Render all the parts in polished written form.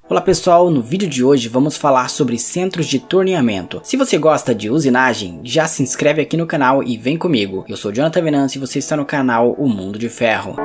Olá pessoal, no vídeo de hoje vamos falar sobre centros de torneamento. Se você gosta de usinagem, já se inscreve aqui no canal e vem comigo. Eu sou Jonathan Venâncio e você está no canal O Mundo de Ferro.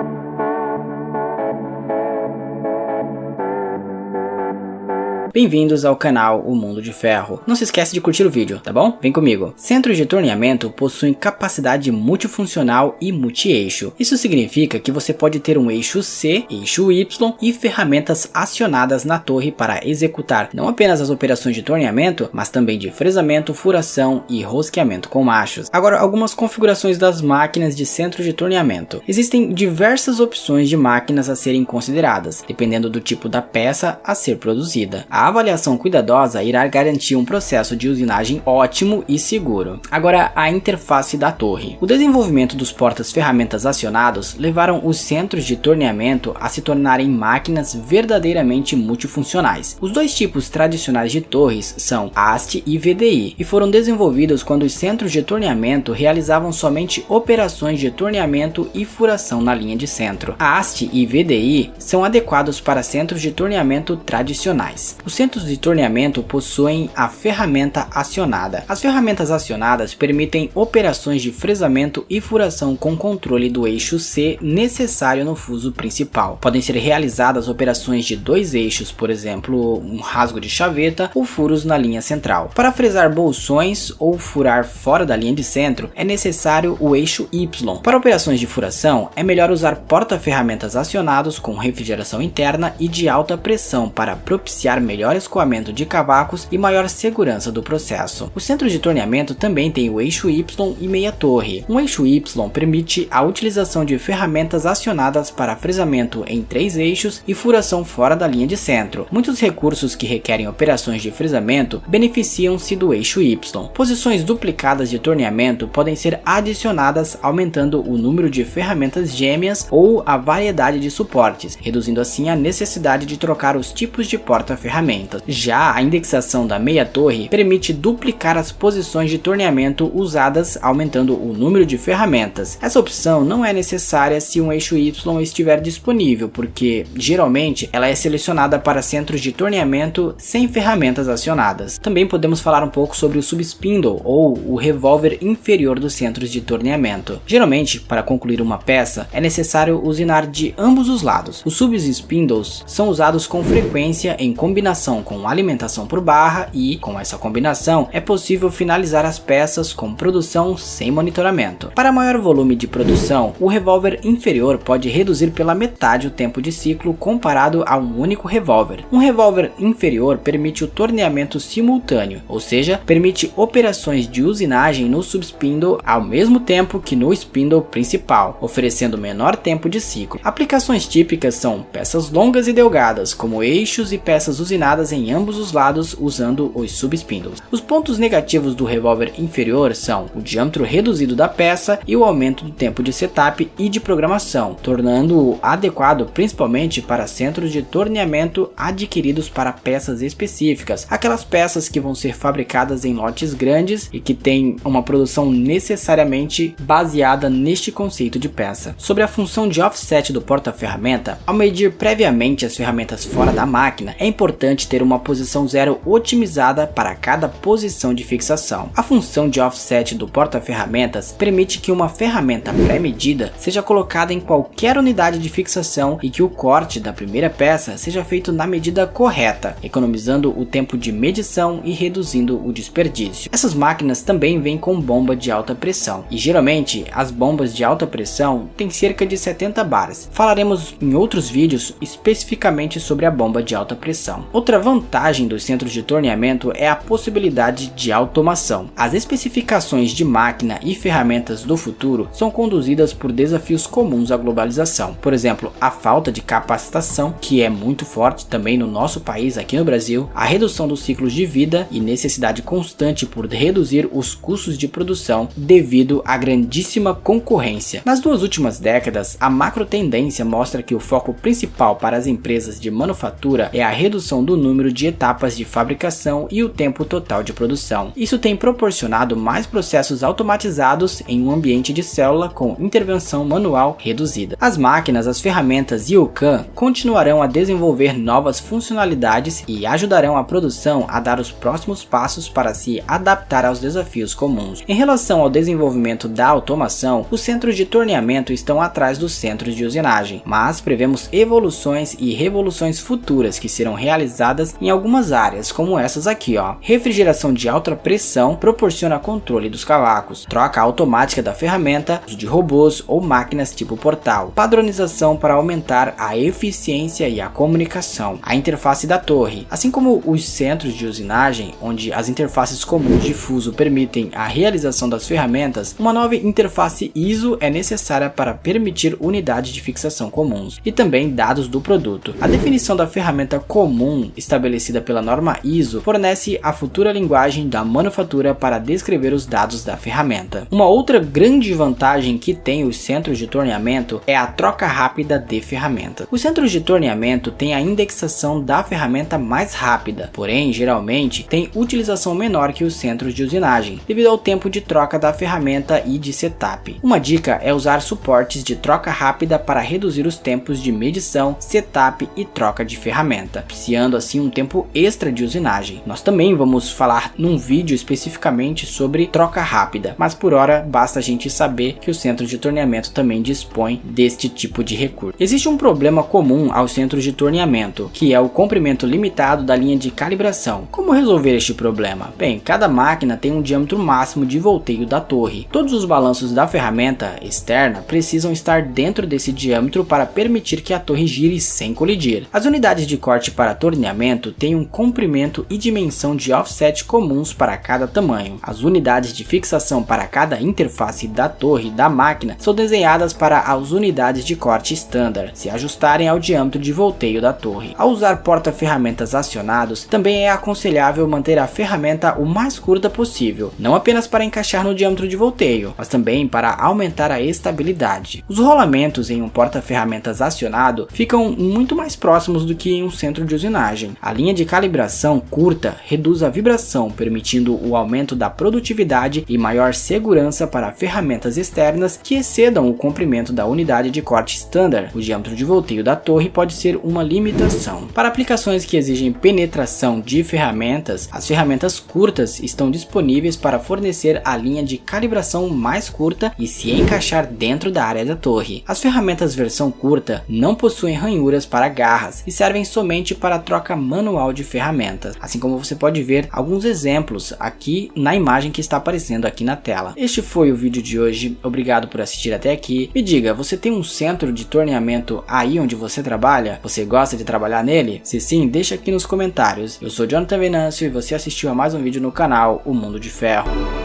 Bem-vindos ao canal O Mundo de Ferro. Não se esquece de curtir o vídeo, tá bom? Vem comigo. Centros de torneamento possuem capacidade multifuncional e multi-eixo. Isso significa que você pode ter um eixo C, eixo Y e ferramentas acionadas na torre para executar não apenas as operações de torneamento, mas também de fresamento, furação e rosqueamento com machos. Agora, algumas configurações das máquinas de centro de torneamento. Existem diversas opções de máquinas a serem consideradas, dependendo do tipo da peça a ser produzida. A avaliação cuidadosa irá garantir um processo de usinagem ótimo e seguro. Agora, a interface da torre. O desenvolvimento dos portas-ferramentas acionados levaram os centros de torneamento a se tornarem máquinas verdadeiramente multifuncionais. Os dois tipos tradicionais de torres são haste e VDI e foram desenvolvidos quando os centros de torneamento realizavam somente operações de torneamento e furação na linha de centro. A haste e VDI são adequados para centros de torneamento tradicionais. Os centros de torneamento possuem a ferramenta acionada. As ferramentas acionadas permitem operações de fresamento e furação com controle do eixo C necessário no fuso principal. Podem ser realizadas operações de dois eixos, por exemplo, um rasgo de chaveta ou furos na linha central. Para fresar bolsões ou furar fora da linha de centro, é necessário o eixo Y. Para operações de furação, é melhor usar porta-ferramentas acionados com refrigeração interna e de alta pressão para propiciar melhor escoamento de cavacos e maior segurança do processo. O centro de torneamento também tem o eixo Y e meia torre. Um eixo Y permite a utilização de ferramentas acionadas para fresamento em 3 eixos e furação fora da linha de centro. Muitos recursos que requerem operações de fresamento beneficiam-se do eixo Y. Posições duplicadas de torneamento podem ser adicionadas, aumentando o número de ferramentas gêmeas ou a variedade de suportes, reduzindo assim a necessidade de trocar os tipos de porta-ferramentas. Já a indexação da meia torre permite duplicar as posições de torneamento usadas, aumentando o número de ferramentas. Essa opção não é necessária se um eixo Y estiver disponível, porque geralmente ela é selecionada para centros de torneamento sem ferramentas acionadas. Também podemos falar um pouco sobre o subspindle ou o revólver inferior dos centros de torneamento. Geralmente, para concluir uma peça, é necessário usinar de ambos os lados. Os subspindles são usados com frequência em combinação com alimentação por barra e, com essa combinação, é possível finalizar as peças com produção sem monitoramento. Para maior volume de produção, o revólver inferior pode reduzir pela metade o tempo de ciclo comparado a um único revólver. Um revólver inferior permite o torneamento simultâneo, ou seja, permite operações de usinagem no subspindle ao mesmo tempo que no spindle principal, oferecendo menor tempo de ciclo. Aplicações típicas são peças longas e delgadas, como eixos e peças usinadas em ambos os lados usando os subspindles. Os pontos negativos do revólver inferior são o diâmetro reduzido da peça e o aumento do tempo de setup e de programação, tornando-o adequado principalmente para centros de torneamento adquiridos para peças específicas, aquelas peças que vão ser fabricadas em lotes grandes e que têm uma produção necessariamente baseada neste conceito de peça. Sobre a função de offset do porta-ferramenta, ao medir previamente as ferramentas fora da máquina, é importante ter uma posição zero otimizada para cada posição de fixação. A função de offset do porta-ferramentas permite que uma ferramenta pré-medida seja colocada em qualquer unidade de fixação e que o corte da primeira peça seja feito na medida correta, economizando o tempo de medição e reduzindo o desperdício. Essas máquinas também vêm com bomba de alta pressão e geralmente as bombas de alta pressão têm cerca de 70 bars. Falaremos em outros vídeos especificamente sobre a bomba de alta pressão. Outra vantagem dos centros de torneamento é a possibilidade de automação. As especificações de máquina e ferramentas do futuro são conduzidas por desafios comuns à globalização. Por exemplo, a falta de capacitação, que é muito forte também no nosso país, aqui no Brasil, a redução dos ciclos de vida e necessidade constante por reduzir os custos de produção devido à grandíssima concorrência. Nas 2 últimas décadas, a macro tendência mostra que o foco principal para as empresas de manufatura é a redução do reduzindo o número de etapas de fabricação e o tempo total de produção. Isso tem proporcionado mais processos automatizados em um ambiente de célula com intervenção manual reduzida. As máquinas, as ferramentas e o CAM continuarão a desenvolver novas funcionalidades e ajudarão a produção a dar os próximos passos para se adaptar aos desafios comuns. Em relação ao desenvolvimento da automação, os centros de torneamento estão atrás dos centros de usinagem, mas prevemos evoluções e revoluções futuras que serão realizadas em algumas áreas, como essas aqui, ó. Refrigeração de alta pressão proporciona controle dos cavacos, troca automática da ferramenta, uso de robôs ou máquinas tipo portal, padronização para aumentar a eficiência e a comunicação, a interface da torre, assim como os centros de usinagem, onde as interfaces comuns de fuso permitem a realização das ferramentas. Uma nova interface ISO é necessária para permitir unidades de fixação comuns e também dados do produto. A definição da ferramenta comum estabelecida pela norma ISO fornece a futura linguagem da manufatura para descrever os dados da ferramenta. Uma outra grande vantagem que tem os centros de torneamento é a troca rápida de ferramentas. Os centros de torneamento têm a indexação da ferramenta mais rápida, porém geralmente tem utilização menor que os centros de usinagem, devido ao tempo de troca da ferramenta e de setup. Uma dica é usar suportes de troca rápida para reduzir os tempos de medição, setup e troca de ferramenta, propiciando assim um tempo extra de usinagem. Nós também vamos falar num vídeo especificamente sobre troca rápida, mas por hora basta a gente saber que os centros de torneamento também dispõem deste tipo de recurso. Existe um problema comum aos centros de torneamento, que é o comprimento limitado da linha de calibração. Como resolver este problema? Bem, cada máquina tem um diâmetro máximo de volteio da torre. Todos os balanços da ferramenta externa precisam estar dentro desse diâmetro para permitir que a torre gire sem colidir. As unidades de corte para torneamento têm um comprimento e dimensão de offset comuns para cada tamanho. As unidades de fixação para cada interface da torre da máquina são desenhadas para as unidades de corte standard se ajustarem ao diâmetro de volteio da torre. Ao usar porta-ferramentas acionados, também é aconselhável manter a ferramenta o mais curta possível, não apenas para encaixar no diâmetro de volteio, mas também para aumentar a estabilidade. Os rolamentos em um porta-ferramentas acionado ficam muito mais próximos do que em um centro de usinagem. A linha de calibração curta reduz a vibração, permitindo o aumento da produtividade e maior segurança para ferramentas externas que excedam o comprimento da unidade de corte standard. O diâmetro de volteio da torre pode ser uma limitação. Para aplicações que exigem penetração de ferramentas, as ferramentas curtas estão disponíveis para fornecer a linha de calibração mais curta e se encaixar dentro da área da torre. As ferramentas versão curta não possuem ranhuras para garras e servem somente para troca manual de ferramentas, assim como você pode ver alguns exemplos aqui na imagem que está aparecendo aqui na tela. Este foi o vídeo de hoje, obrigado por assistir até aqui. Me diga, você tem um centro de torneamento aí onde você trabalha? Você gosta de trabalhar nele? Se sim, deixa aqui nos comentários. Eu sou Jonathan Venâncio e você assistiu a mais um vídeo no canal O Mundo de Ferro.